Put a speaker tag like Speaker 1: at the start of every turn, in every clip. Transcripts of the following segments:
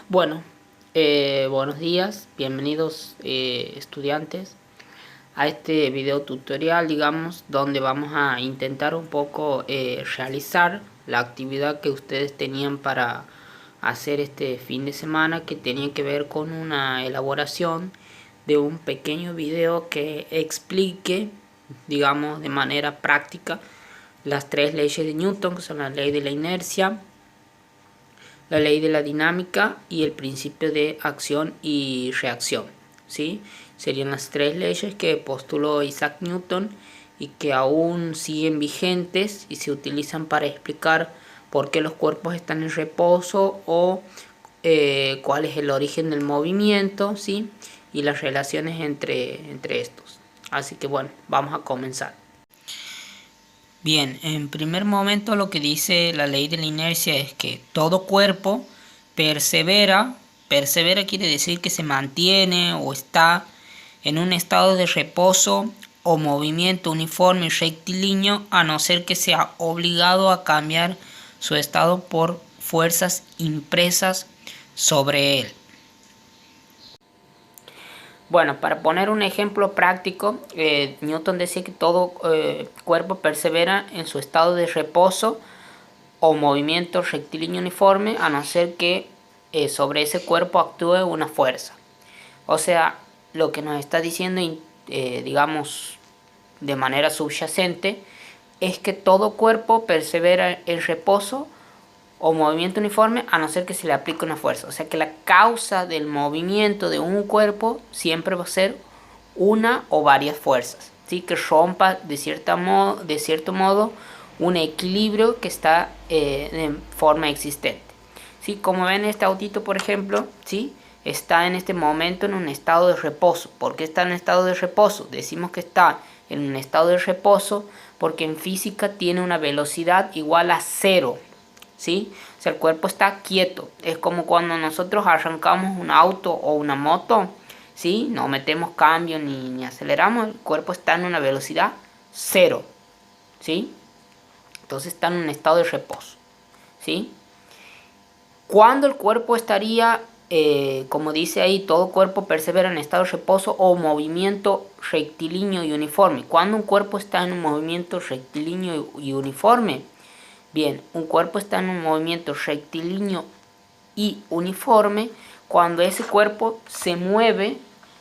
Speaker 1: Bueno, buenos días, bienvenidos estudiantes a este video tutorial, digamos, donde vamos a intentar un poco realizar la actividad que ustedes tenían para hacer este fin de semana, que tenía que ver con una elaboración de un pequeño video que explique, digamos, de manera práctica las tres leyes de Newton, que son la ley de la inercia, la ley de la dinámica y el principio de acción y reacción, ¿sí? Serían las tres leyes que postuló Isaac Newton y que aún siguen vigentes y se utilizan para explicar por qué los cuerpos están en reposo o cuál es el origen del movimiento, ¿sí? Y las relaciones entre estos. Así que bueno, vamos a comenzar. Bien, en primer momento lo que dice la ley de la inercia es que todo cuerpo persevera quiere decir que se mantiene o está en un estado de reposo o movimiento uniforme y rectilíneo, a no ser que sea obligado a cambiar su estado por fuerzas impresas sobre él. Bueno, para poner un ejemplo práctico, Newton decía que todo cuerpo persevera en su estado de reposo o movimiento rectilíneo uniforme, a no ser que sobre ese cuerpo actúe una fuerza. O sea, lo que nos está diciendo, digamos, de manera subyacente, es que todo cuerpo persevera en reposo o movimiento uniforme, a no ser que se le aplique una fuerza. O sea que la causa del movimiento de un cuerpo siempre va a ser una o varias fuerzas, ¿sí? Que rompa de cierto modo un equilibrio que está de forma existente, ¿sí? Como ven, este autito, por ejemplo, ¿sí? Está en este momento en un estado de reposo. ¿Por qué está en estado de reposo? Decimos que está en un estado de reposo porque en física tiene una velocidad igual a cero, ¿sí? O sea, el cuerpo está quieto. Es como cuando nosotros arrancamos un auto o una moto, ¿sí? No metemos cambio ni aceleramos. El cuerpo está en una velocidad cero, ¿sí? Entonces está en un estado de reposo, ¿sí? Cuando el cuerpo estaría, como dice ahí, todo cuerpo persevera en estado de reposo o movimiento rectilíneo y uniforme. Cuando un cuerpo está en un movimiento rectilíneo y uniforme, bien, un cuerpo está en un movimiento rectilíneo y uniforme cuando ese cuerpo se mueve,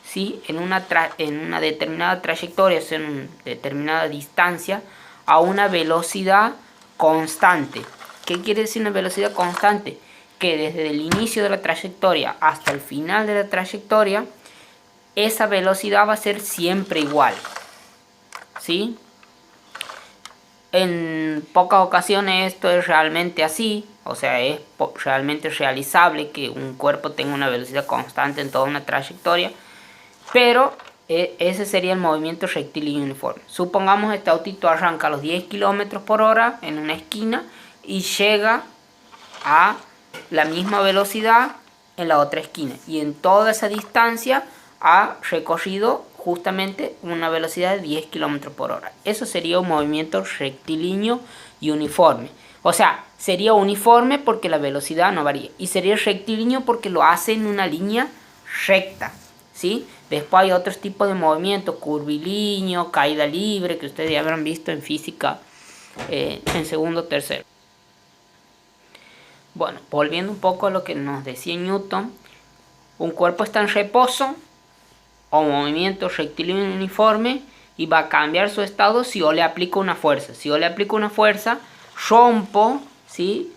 Speaker 1: ¿sí? en una determinada trayectoria, o sea, en una determinada distancia, a una velocidad constante. ¿Qué quiere decir una velocidad constante? Que desde el inicio de la trayectoria hasta el final de la trayectoria, esa velocidad va a ser siempre igual, ¿sí? En pocas ocasiones esto es realmente así, o sea, es realmente realizable que un cuerpo tenga una velocidad constante en toda una trayectoria, pero ese sería el movimiento rectilíneo uniforme. Supongamos este autito arranca a los 10 km por hora en una esquina y llega a la misma velocidad en la otra esquina, y en toda esa distancia ha recorrido justamente una velocidad de 10 km por hora. Eso sería un movimiento rectilíneo y uniforme. O sea, sería uniforme porque la velocidad no varía, y sería rectilíneo porque lo hace en una línea recta, ¿sí? Después hay otros tipos de movimientos, curvilíneo, caída libre, que ustedes ya habrán visto en física en segundo o tercero. Bueno, volviendo un poco a lo que nos decía Newton, un cuerpo está en reposo o movimiento rectilíneo uniforme y va a cambiar su estado si yo le aplico una fuerza. Si yo le aplico una fuerza, rompo, ¿sí?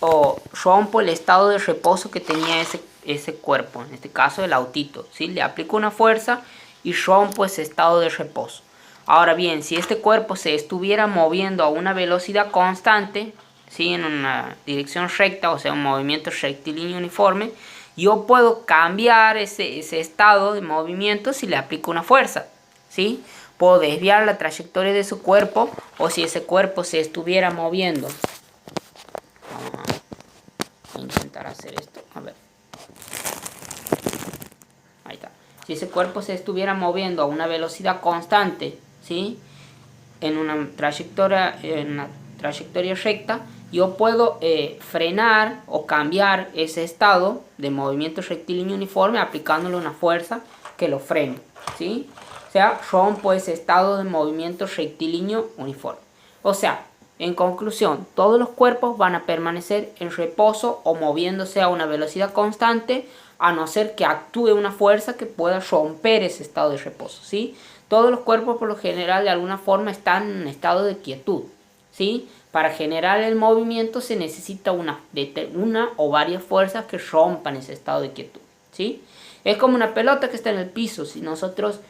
Speaker 1: O rompo el estado de reposo que tenía ese cuerpo, en este caso el autito, ¿sí? Le aplico una fuerza y rompo ese estado de reposo. Ahora bien, si este cuerpo se estuviera moviendo a una velocidad constante, ¿sí? En una dirección recta, o sea, un movimiento rectilíneo uniforme, yo puedo cambiar ese estado de movimiento si le aplico una fuerza, ¿sí? Puedo desviar la trayectoria de su cuerpo, o si ese cuerpo se estuviera moviendo. Vamos a intentar hacer esto, a ver. Ahí está. Si ese cuerpo se estuviera moviendo a una velocidad constante, ¿sí? En una trayectoria recta, yo puedo frenar o cambiar ese estado de movimiento rectilíneo uniforme aplicándole una fuerza que lo frene, ¿sí? O sea, rompo ese estado de movimiento rectilíneo uniforme. O sea, en conclusión, todos los cuerpos van a permanecer en reposo o moviéndose a una velocidad constante, a no ser que actúe una fuerza que pueda romper ese estado de reposo, ¿sí? Todos los cuerpos por lo general de alguna forma están en un estado de quietud, ¿sí? Para generar el movimiento se necesita una o varias fuerzas que rompan ese estado de quietud, ¿sí? Es como una pelota que está en el piso. Si nosotros,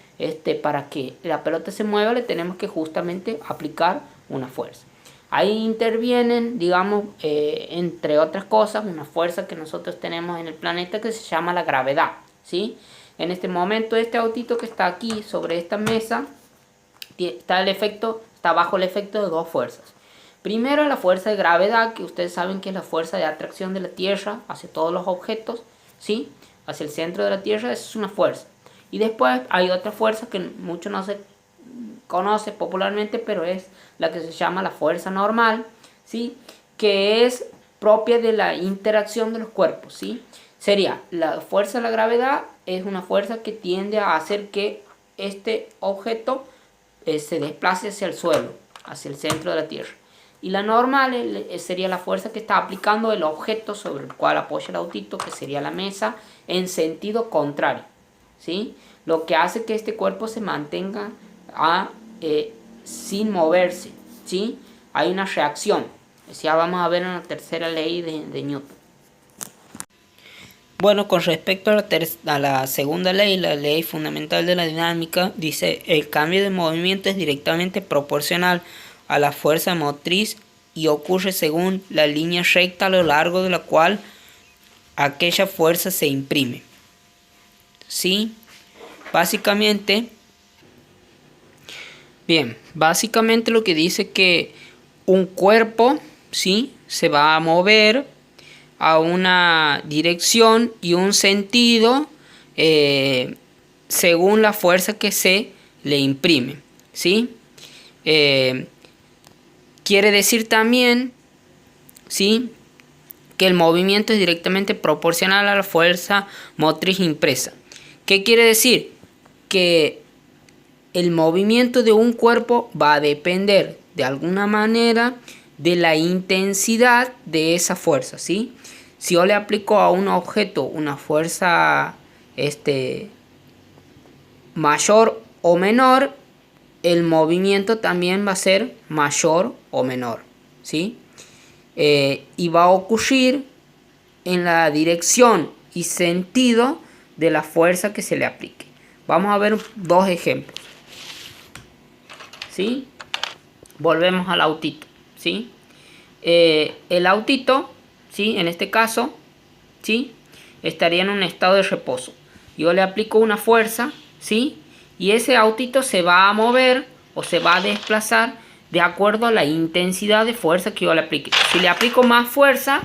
Speaker 1: para que la pelota se mueva, le tenemos que justamente aplicar una fuerza. Ahí intervienen, digamos, entre otras cosas, una fuerza que nosotros tenemos en el planeta que se llama la gravedad, ¿sí? En este momento, este autito que está aquí sobre esta mesa está bajo el efecto de dos fuerzas. Primero, la fuerza de gravedad, que ustedes saben que es la fuerza de atracción de la Tierra hacia todos los objetos, ¿sí? Hacia el centro de la Tierra, es una fuerza. Y después hay otra fuerza que mucho no se conoce popularmente, pero es la que se llama la fuerza normal, ¿sí? Que es propia de la interacción de los cuerpos, ¿sí? Sería la fuerza de la gravedad, es una fuerza que tiende a hacer que este objeto se desplace hacia el suelo, hacia el centro de la Tierra. Y la normal sería la fuerza que está aplicando el objeto sobre el cual apoya el autito, que sería la mesa, en sentido contrario, ¿sí? Lo que hace que este cuerpo se mantenga sin moverse, ¿sí? Hay una reacción. Ya vamos a ver en la tercera ley de Newton. Bueno, con respecto a la segunda ley, la ley fundamental de la dinámica, dice: el cambio de movimiento es directamente proporcional a la fuerza motriz y ocurre según la línea recta a lo largo de la cual aquella fuerza se imprime, ¿sí? Básicamente lo que dice que un cuerpo, ¿sí?, se va a mover a una dirección y un sentido según la fuerza que se le imprime, ¿sí? Quiere decir también, ¿sí?, que el movimiento es directamente proporcional a la fuerza motriz impresa. ¿Qué quiere decir? Que el movimiento de un cuerpo va a depender de alguna manera de la intensidad de esa fuerza, ¿sí? Si yo le aplico a un objeto una fuerza mayor o menor, el movimiento también va a ser mayor o menor, ¿sí? Y va a ocurrir en la dirección y sentido de la fuerza que se le aplique. Vamos a ver dos ejemplos, ¿sí? Volvemos al autito, ¿sí? El autito, ¿sí?, en este caso, ¿sí?, estaría en un estado de reposo. Yo le aplico una fuerza, ¿sí?, y ese autito se va a mover o se va a desplazar de acuerdo a la intensidad de fuerza que yo le aplique. Si le aplico más fuerza,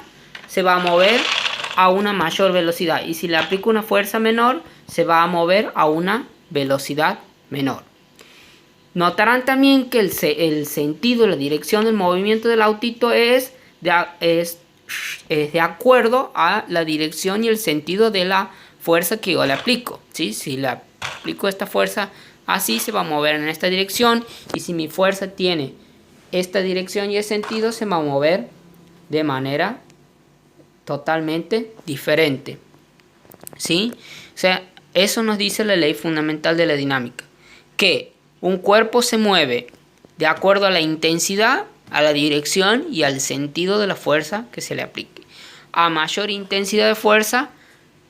Speaker 1: se va a mover a una mayor velocidad. Y si le aplico una fuerza menor, se va a mover a una velocidad menor. Notarán también que el sentido, la dirección del movimiento del autito es de acuerdo a la dirección y el sentido de la fuerza que yo le aplico, ¿sí? Si le aplico esta fuerza así, se va a mover en esta dirección, y si mi fuerza tiene esta dirección y el sentido, se va a mover de manera totalmente diferente, ¿sí? O sea, eso nos dice la ley fundamental de la dinámica, que un cuerpo se mueve de acuerdo a la intensidad, a la dirección y al sentido de la fuerza que se le aplique. A mayor intensidad de fuerza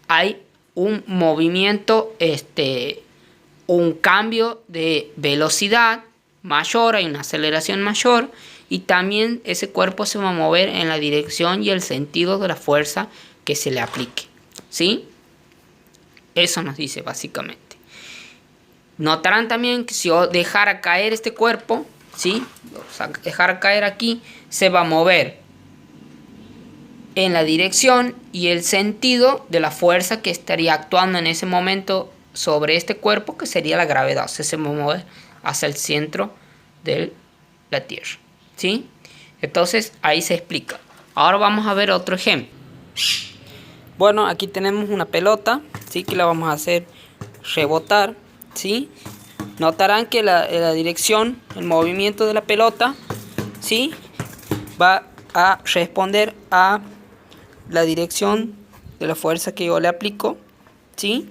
Speaker 1: hay un movimiento, un cambio de velocidad mayor, hay una aceleración mayor, y también ese cuerpo se va a mover en la dirección y el sentido de la fuerza que se le aplique, ¿sí? Eso nos dice básicamente. Notarán también que si yo dejara caer este cuerpo, ¿sí?, o sea, dejar caer aquí, se va a mover en la dirección y el sentido de la fuerza que estaría actuando en ese momento sobre este cuerpo, que sería la gravedad. O sea, se va a mover hacia el centro de la Tierra, ¿sí? Entonces ahí se explica. Ahora vamos a ver otro ejemplo. Bueno, aquí tenemos una pelota, ¿sí? Que la vamos a hacer rebotar, ¿sí? Notarán que la dirección, el movimiento de la pelota, ¿sí? Va a responder a la dirección de la fuerza que yo le aplico, ¿sí?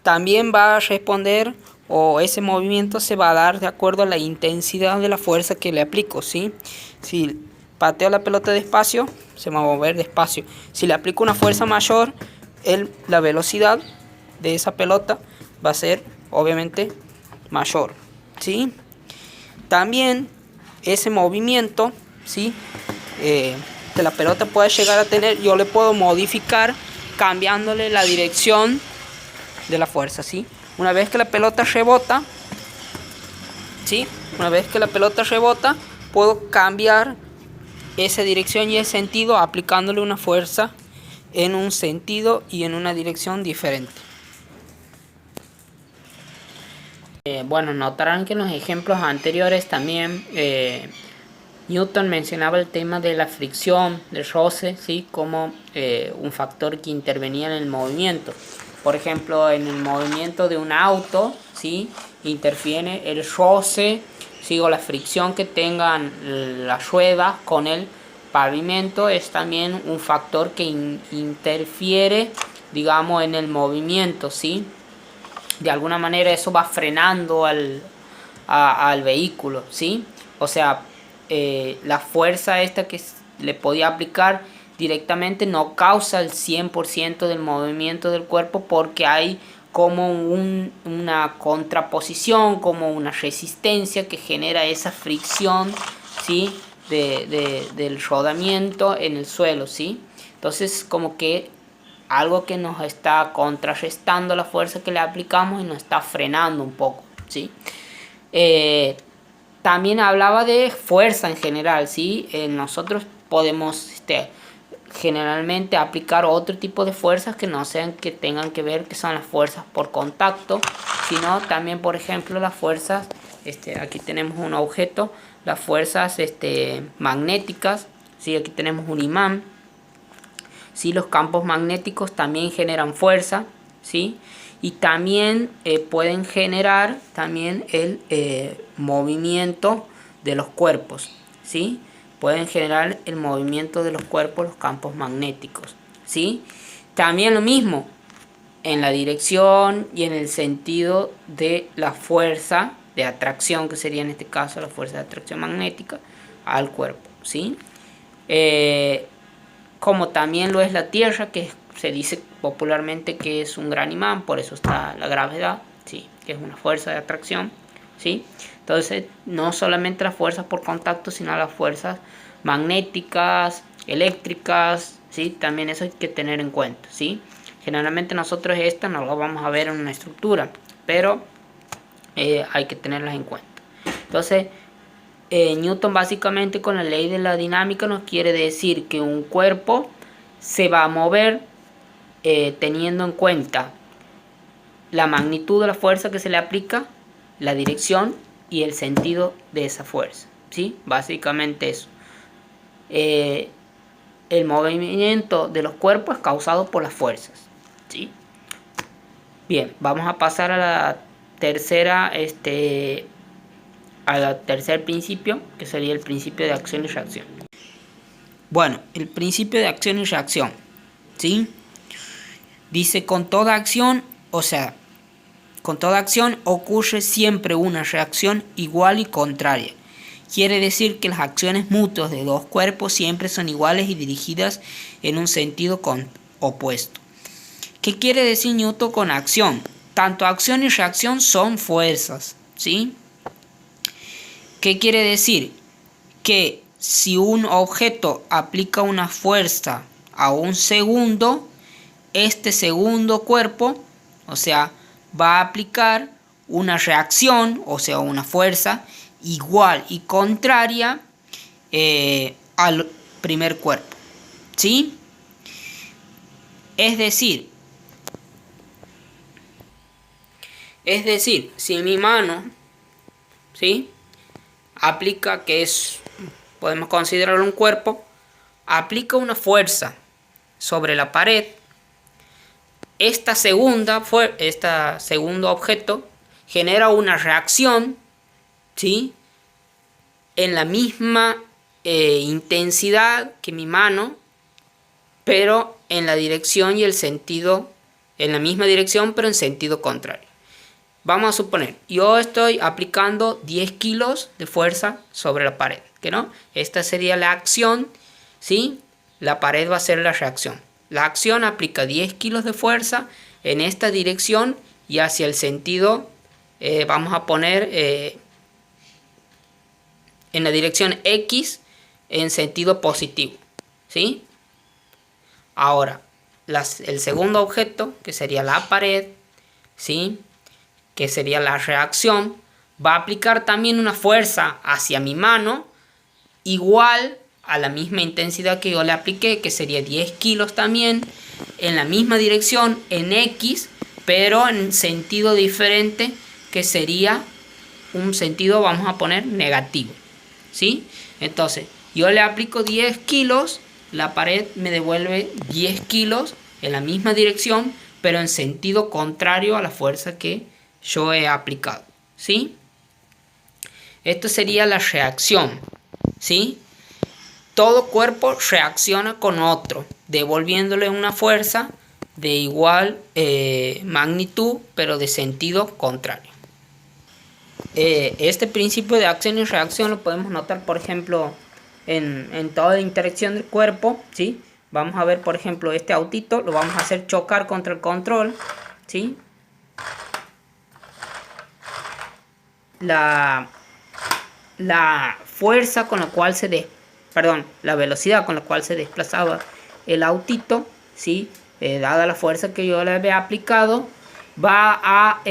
Speaker 1: También va a responder, o ese movimiento se va a dar de acuerdo a la intensidad de la fuerza que le aplico, ¿sí? Si pateo la pelota despacio, se va a mover despacio. Si le aplico una fuerza mayor, la velocidad de esa pelota va a ser obviamente mayor, ¿sí? También ese movimiento, ¿sí? Que la pelota puede llegar a tener, yo le puedo modificar cambiándole la dirección de la fuerza, ¿sí? Una vez que la pelota rebota, ¿sí? Una vez que la pelota rebota, puedo cambiar esa dirección y el sentido aplicándole una fuerza en un sentido y en una dirección diferente. Bueno, notarán que en los ejemplos anteriores también Newton mencionaba el tema de la fricción, del roce, ¿sí? Como un factor que intervenía en el movimiento. Por ejemplo, en el movimiento de un auto, ¿sí? Interfiere el roce, ¿sí? O la fricción que tengan las ruedas con el pavimento es también un factor que interfiere, digamos, en el movimiento, ¿sí? De alguna manera eso va frenando al vehículo, ¿sí? O sea, la fuerza esta que le podía aplicar directamente no causa el 100% del movimiento del cuerpo, porque hay como una contraposición, como una resistencia que genera esa fricción, ¿sí? Del rodamiento en el suelo, ¿sí? Entonces como que algo que nos está contrarrestando la fuerza que le aplicamos y nos está frenando un poco, ¿sí? También hablaba de fuerza en general, ¿sí? Nosotros podemos generalmente aplicar otro tipo de fuerzas que no sean, que tengan que ver, que son las fuerzas por contacto, sino también, por ejemplo, las fuerzas, aquí tenemos un objeto, las fuerzas magnéticas, ¿sí? Aquí tenemos un imán. ¿Sí? Los campos magnéticos también generan fuerza, ¿sí? Y también pueden generar también el movimiento de los cuerpos, ¿sí? Pueden generar el movimiento de los cuerpos, los campos magnéticos, ¿sí? También lo mismo en la dirección y en el sentido de la fuerza de atracción, que sería en este caso la fuerza de atracción magnética al cuerpo, ¿sí? Como también lo es la Tierra, que se dice popularmente que es un gran imán, por eso está la gravedad, ¿sí? Que es una fuerza de atracción, ¿sí? Entonces, no solamente las fuerzas por contacto, sino las fuerzas magnéticas, eléctricas, ¿sí? También eso hay que tener en cuenta, ¿sí? Generalmente nosotros estas no las vamos a ver en una estructura, pero hay que tenerlas en cuenta. Entonces, Newton básicamente con la ley de la dinámica nos quiere decir que un cuerpo se va a mover teniendo en cuenta la magnitud de la fuerza que se le aplica, la dirección y el sentido de esa fuerza, ¿sí? Básicamente eso. El movimiento de los cuerpos es causado por las fuerzas, ¿sí? Bien, vamos a pasar a la tercera al tercer principio, que sería el principio de acción y reacción. Bueno, el principio de acción y reacción, ¿sí? Dice, con toda acción, o sea, con toda acción ocurre siempre una reacción igual y contraria. Quiere decir que las acciones mutuas de dos cuerpos siempre son iguales y dirigidas en un sentido opuesto. ¿Qué quiere decir Newton con acción? Tanto acción y reacción son fuerzas, ¿sí? ¿Qué quiere decir? Que si un objeto aplica una fuerza a un segundo, este segundo cuerpo, o sea, va a aplicar una reacción, o sea, una fuerza igual y contraria al primer cuerpo, ¿sí? Es decir, si mi mano, ¿sí? Aplica, que es podemos considerarlo un cuerpo, aplica una fuerza sobre la pared, este segundo objeto genera una reacción, ¿sí?, en la misma intensidad que mi mano, pero en la dirección y el sentido, en la misma dirección pero en sentido contrario. Vamos a suponer, yo estoy aplicando 10 kilos de fuerza sobre la pared, ¿que no? Esta sería la acción, ¿sí? La pared va a ser la reacción. La acción aplica 10 kilos de fuerza en esta dirección y hacia el sentido, vamos a poner en la dirección X en sentido positivo, ¿sí? Ahora, el segundo objeto, que sería la pared, ¿sí?, que sería la reacción, va a aplicar también una fuerza hacia mi mano igual a la misma intensidad que yo le apliqué, que sería 10 kilos también, en la misma dirección, en X, pero en sentido diferente, que sería un sentido, vamos a poner, negativo, ¿sí? Entonces, yo le aplico 10 kilos, la pared me devuelve 10 kilos en la misma dirección, pero en sentido contrario a la fuerza que yo he aplicado, ¿sí? Esto sería la reacción, ¿sí? Todo cuerpo reacciona con otro, devolviéndole una fuerza de igual magnitud, pero de sentido contrario. Este principio de acción y reacción lo podemos notar, por ejemplo, en toda la interacción del cuerpo, ¿sí? Vamos a ver, por ejemplo, este autito lo vamos a hacer chocar contra el control, ¿sí? La fuerza con la cual la velocidad con la cual se desplazaba el autito, ¿sí?, dada la fuerza que yo le había aplicado, va a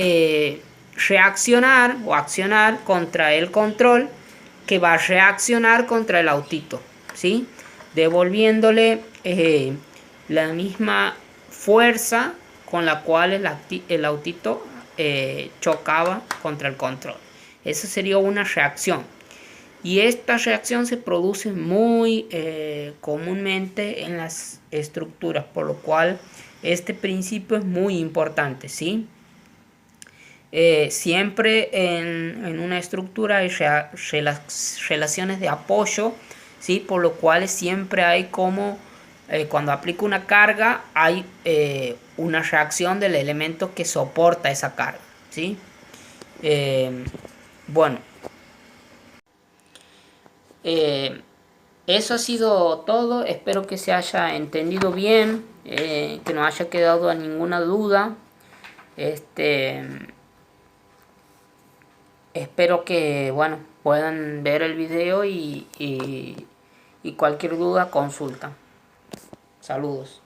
Speaker 1: reaccionar o accionar contra el control, que va a reaccionar contra el autito, ¿sí?, devolviéndole la misma fuerza con la cual el autito chocaba contra el control. Eso sería una reacción. Y esta reacción se produce muy comúnmente en las estructuras, por lo cual este principio es muy importante, ¿sí? Siempre en una estructura hay relaciones de apoyo, ¿sí? Por lo cual siempre hay como, cuando aplico una carga, hay una reacción del elemento que soporta esa carga, ¿sí? Bueno, eso ha sido todo. Espero que se haya entendido bien, que no haya quedado ninguna duda. Espero que, bueno, puedan ver el video y cualquier duda consulta. Saludos.